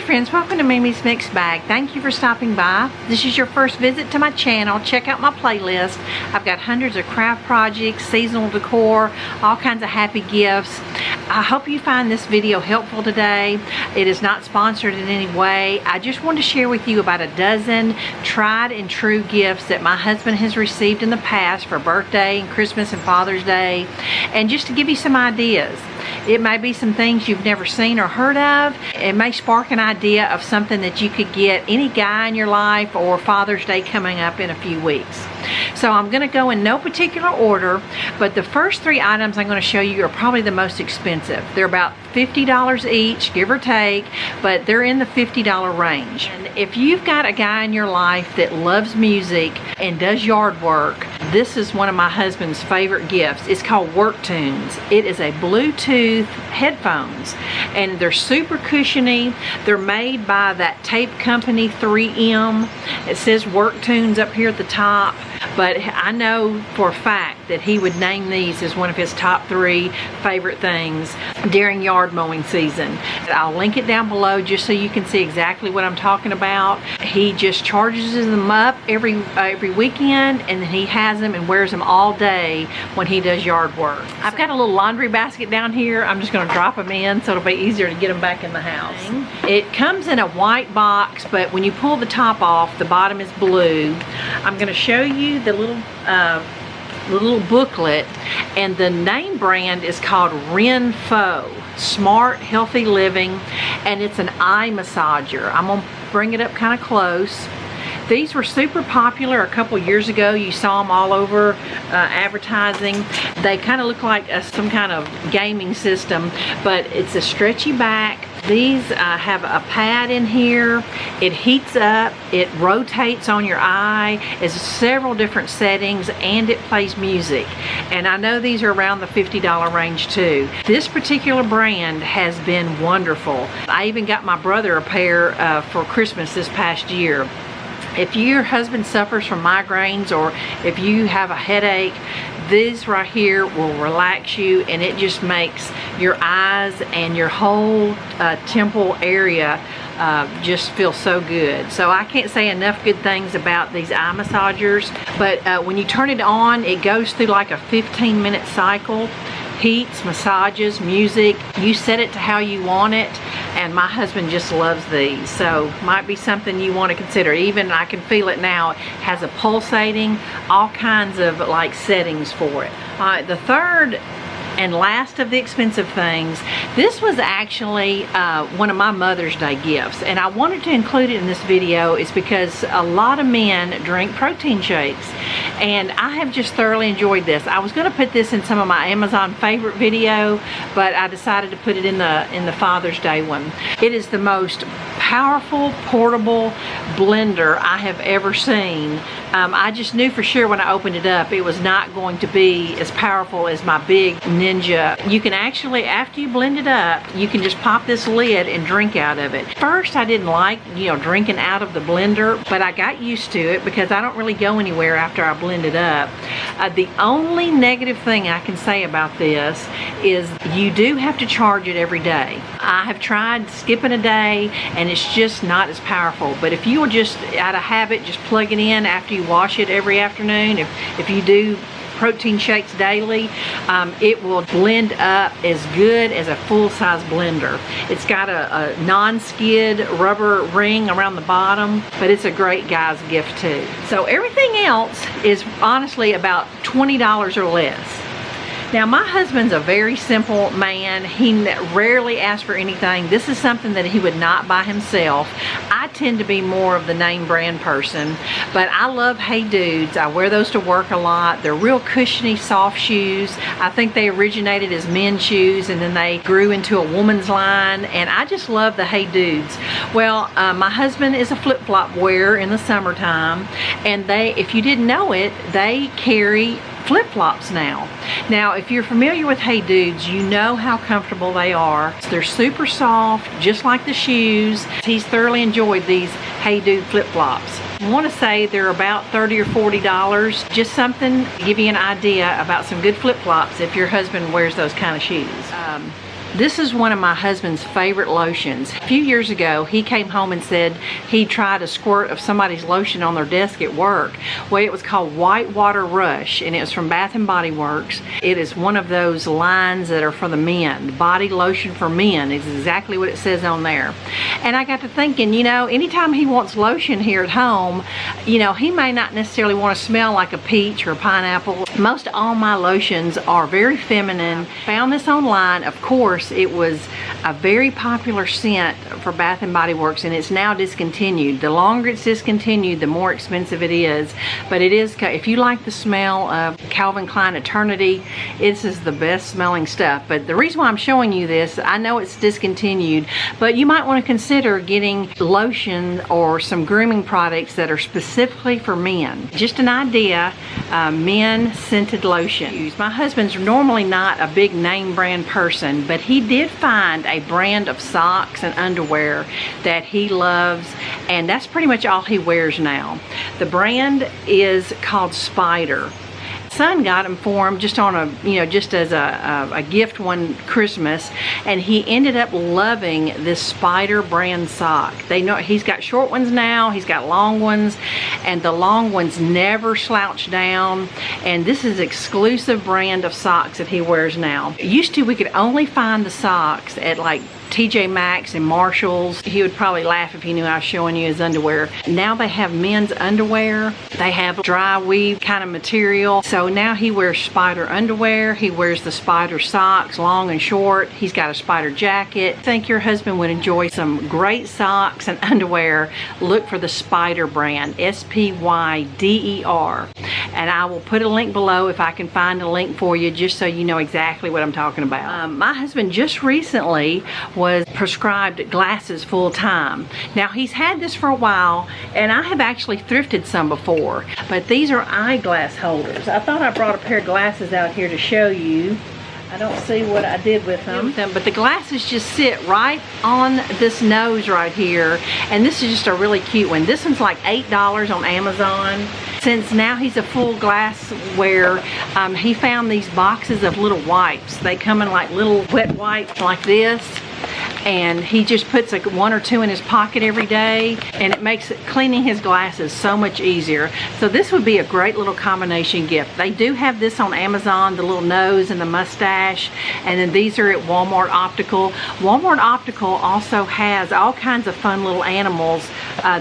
friends, welcome to Mimi's Mixed Bag. Thank you for stopping by. This is your first visit to my channel. Check out my playlist. I've got hundreds of craft projects, seasonal decor, all kinds of happy gifts. I hope you find this video helpful today. It is not sponsored in any way. I just want to share with you about a dozen tried and true gifts that my husband has received in the past for birthday and Christmas and Father's Day, and just to give you some ideas. It may be some things you've never seen or heard of. It may spark an idea of something that you could get any guy in your life, or Father's Day coming up in a few weeks. So I'm going to go in no particular order, but the first three items I'm going to show you are probably the most expensive. They're about $50 each, give or take, but they're in the $50 range. And if you've got a guy in your life that loves music and does yard work, this is one of my husband's favorite gifts. It's called Work Tunes. It is a Bluetooth headphones, and they're super cushiony. They're made by that tape company 3M. It says Work Tunes up here at the top, but I know for a fact that he would name these as one of his top 3 favorite things during yard mowing season. I'll link it down below just so you can see exactly what I'm talking about. He just charges them up every weekend, and then he has them and wears them all day when he does yard work. I've got a little laundry basket down here. I'm just going to drop them in so it'll be easier to get them back in the house. It comes in a white box, but when you pull the top off, the bottom is blue. I'm going to show you the little booklet, and the name brand is called Renfo, Smart Healthy Living, and it's an eye massager. I'm going to bring it up kind of close. These were super popular a couple years ago. You saw them all over advertising. They kind of look like some kind of gaming system, but it's a stretchy back. These have a pad in here. It heats up, it rotates on your eye. It's several different settings, and it plays music. And I know these are around the $50 range too. This particular brand has been wonderful. I even got my brother a pair for Christmas this past year. If your husband suffers from migraines, or if you have a headache, these right here will relax you, and it just makes your eyes and your whole temple area just feel so good. So I can't say enough good things about these eye massagers, but when you turn it on, it goes through like a 15-minute cycle. Heats, massages, music. You set it to how you want it, and my husband just loves these. So might be something you want to consider. Even I can feel it now. It has a pulsating, all kinds of like settings for it. All right, the third and last of the expensive things, this was actually one of my Mother's Day gifts, and I wanted to include it in this video is because a lot of men drink protein shakes, and I have just thoroughly enjoyed this. I was going to put this in some of my Amazon favorite video, but I decided to put it in the Father's Day one. It is the most powerful portable blender I have ever seen. I just knew for sure when I opened it up it was not going to be as powerful as my big Ninja. You can actually, after you blend it up, you can just pop this lid and drink out of it. First I didn't like, drinking out of the blender, but I got used to it because I don't really go anywhere after I blend it up. The only negative thing I can say about this is you do have to charge it every day. I have tried skipping a day, and it's just not as powerful. But if you will just, out of habit, just plug it in after you wash it every afternoon, if you do protein shakes daily, it will blend up as good as a full-size blender. It's got a non-skid rubber ring around the bottom, but it's a great guy's gift too. So everything else is honestly about $20 or less. Now my husband's a very simple man. He rarely asks for anything. This is something that he would not buy himself. I tend to be more of the name brand person, but I love Hey Dudes. I wear those to work a lot. They're real cushiony, soft shoes. I think they originated as men's shoes, and then they grew into a woman's line, and I just love the Hey Dudes. Well, my husband is a flip-flop wearer in the summertime, and if you didn't know it, they carry flip-flops now. Now, if you're familiar with Hey Dudes, you know how comfortable they are. They're super soft, just like the shoes. He's thoroughly enjoyed these Hey Dude flip-flops. I want to say they're about $30 or $40. Just something to give you an idea about some good flip-flops if your husband wears those kind of shoes. This is one of my husband's favorite lotions. A few years ago, he came home and said he tried a squirt of somebody's lotion on their desk at work. Well, it was called White Water Rush, and it was from Bath & Body Works. It is one of those lines that are for the men. Body lotion for men is exactly what it says on there. And I got to thinking, you know, anytime he wants lotion here at home, you know, he may not necessarily want to smell like a peach or a pineapple. Most all my lotions are very feminine. Found this online. Of course, it was a very popular scent for Bath & Body Works, and it's now discontinued. The longer it's discontinued, the more expensive it is. But it is, if you like the smell of Calvin Klein Eternity, this is the best smelling stuff. But the reason why I'm showing you this, I know it's discontinued, but you might want to consider getting lotion or some grooming products that are specifically for men. Just an idea, men scented lotion. My husband's normally not a big name brand person, but he did find a brand of socks and underwear that he loves, and that's pretty much all he wears now. The brand is called Spider. Son got him for him just on a, you know, just as a gift one Christmas, and he ended up loving this Spider brand sock. They know he's got short ones now, he's got long ones, and the long ones never slouch down, and this is exclusive brand of socks that he wears now. Used to, we could only find the socks at like TJ Maxx and Marshalls. He would probably laugh if he knew I was showing you his underwear. Now they have men's underwear. They have dry weave kind of material. So now he wears Spider underwear. He wears the Spider socks, long and short. He's got a Spider jacket. I think your husband would enjoy some great socks and underwear. Look for the Spider brand, S-P-Y-D-E-R. And I will put a link below if I can find a link for you, just so you know exactly what I'm talking about. My husband just recently was prescribed glasses full time. Now, he's had this for a while, and I have actually thrifted some before, but these are eyeglass holders. I thought I brought a pair of glasses out here to show you. I don't see what I did with them, but the glasses just sit right on this nose right here, and this is just a really cute one. This one's like $8 on Amazon. Since now he's a full glassware, he found these boxes of little wipes. They come in like little wet wipes like this, and he just puts like 1 or 2 in his pocket every day, and it makes cleaning his glasses so much easier. So this would be a great little combination gift. They do have this on Amazon, the little nose and the mustache, and then these are at Walmart Optical. Walmart Optical also has all kinds of fun little animals.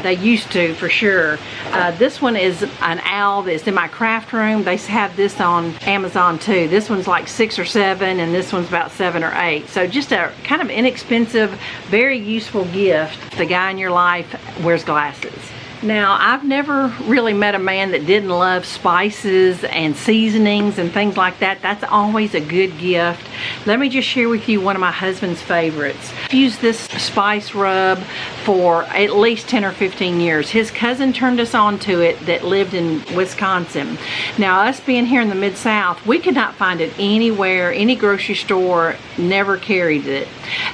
They used to, for sure. This one is an owl that's in my craft room. They have this on Amazon too. This one's like 6 or 7, and this one's about 7 or 8. So just a kind of inexpensive, very useful gift. The guy in your life wears glasses. Now, I've never really met a man that didn't love spices and seasonings and things like that. That's always a good gift. Let me just share with you one of my husband's favorites. I've used this spice rub for at least 10 or 15 years. His cousin turned us on to it that lived in Wisconsin. Now, us being here in the Mid-South, we could not find it anywhere. Any grocery store never carried it.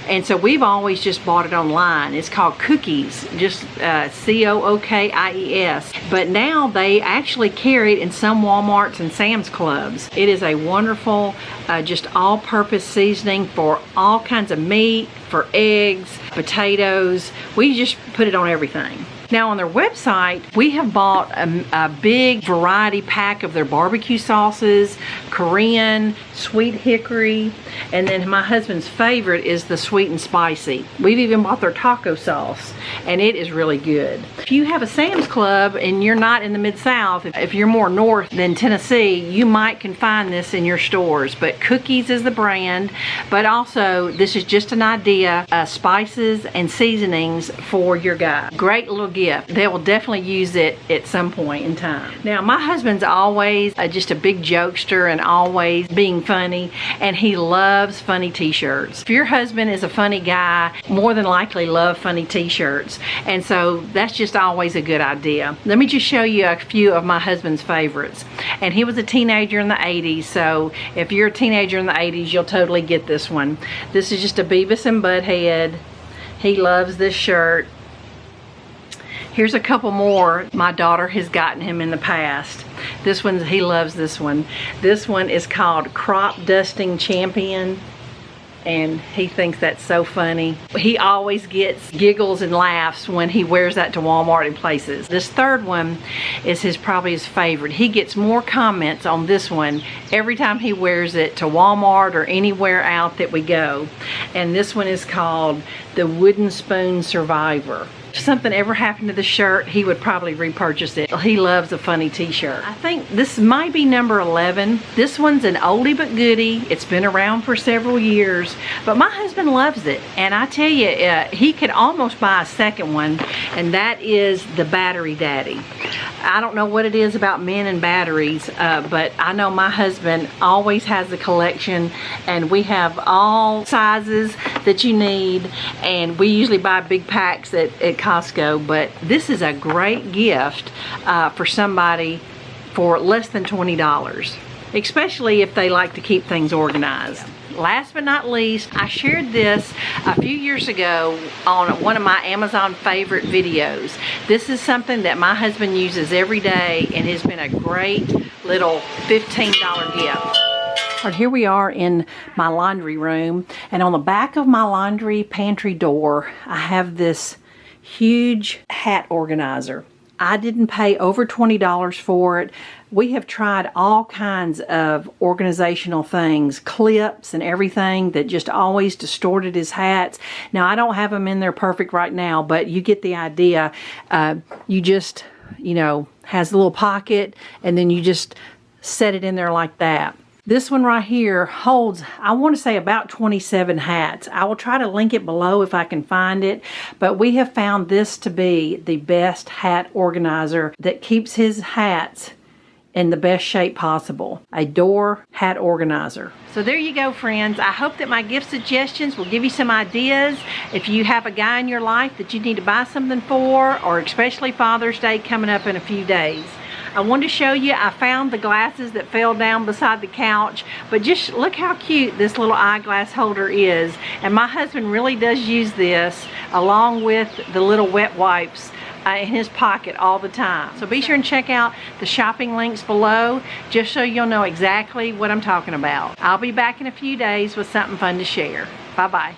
And so we've always just bought it online. It's called Cookies, just C-O-O-K-I-E-S. But now they actually carry it in some Walmarts and Sam's Clubs. It is a wonderful, just all-purpose seasoning for all kinds of meat, for eggs, potatoes. We just put it on everything. Now, on their website, we have bought a big variety pack of their barbecue sauces, Korean, sweet hickory, and then my husband's favorite is the sweet and spicy. We've even bought their taco sauce, and it is really good. If you have a Sam's Club and you're not in the Mid-South, if you're more north than Tennessee, you might can find this in your stores. But Cookies is the brand, but also this is just an idea, spices and seasonings for your guy. Great little gift. They will definitely use it at some point in time. Now, my husband's always just a big jokester and always being funny, and he loves funny t-shirts. If your husband is a funny guy, more than likely love funny t-shirts, and so that's just always a good idea. Let me just show you a few of my husband's favorites. And he was a teenager in the 80s, so if you're a teenager in the 80s, you'll totally get this one. This is just a Beavis and Butthead. He loves this shirt. Here's a couple more my daughter has gotten him in the past. This one, he loves this one. This one is called Crop Dusting Champion. and he thinks that's so funny. He always gets giggles and laughs when he wears that to Walmart and places. This third one is probably his favorite. He gets more comments on this one every time he wears it to Walmart or anywhere out that we go. And this one is called the Wooden Spoon Survivor. If something ever happened to the shirt, he would probably repurchase it. He loves a funny t-shirt. I think this might be number 11. This one's an oldie but goodie. It's been around for several years, but my husband loves it. And I tell you, he could almost buy a second one, and that is the Battery Daddy. I don't know what it is about men and batteries, but I know my husband always has a collection, and we have all sizes that you need, and we usually buy big packs at Costco, but this is a great gift for somebody for less than $20, especially if they like to keep things organized. Last but not least, I shared this a few years ago on one of my Amazon favorite videos. This is something that my husband uses every day, and has been a great little $15 gift. Right, here we are in my laundry room, and on the back of my laundry pantry door, I have this huge hat organizer. I didn't pay over $20 for it. We have tried all kinds of organizational things, clips and everything that just always distorted his hats. Now, I don't have them in there perfect right now, but you get the idea. You just, you know, has a little pocket, and then you just set it in there like that. This one right here holds, I want to say, about 27 hats. I will try to link it below if I can find it, but we have found this to be the best hat organizer that keeps his hats in the best shape possible. A door hat organizer. So there you go, friends. I hope that my gift suggestions will give you some ideas. If you have a guy in your life that you need to buy something for, or especially Father's Day coming up in a few days. I wanted to show you, I found the glasses that fell down beside the couch, but just look how cute this little eyeglass holder is. And my husband really does use this along with the little wet wipes in his pocket all the time. So be sure and check out the shopping links below, just so you'll know exactly what I'm talking about. I'll be back in a few days with something fun to share. Bye-bye.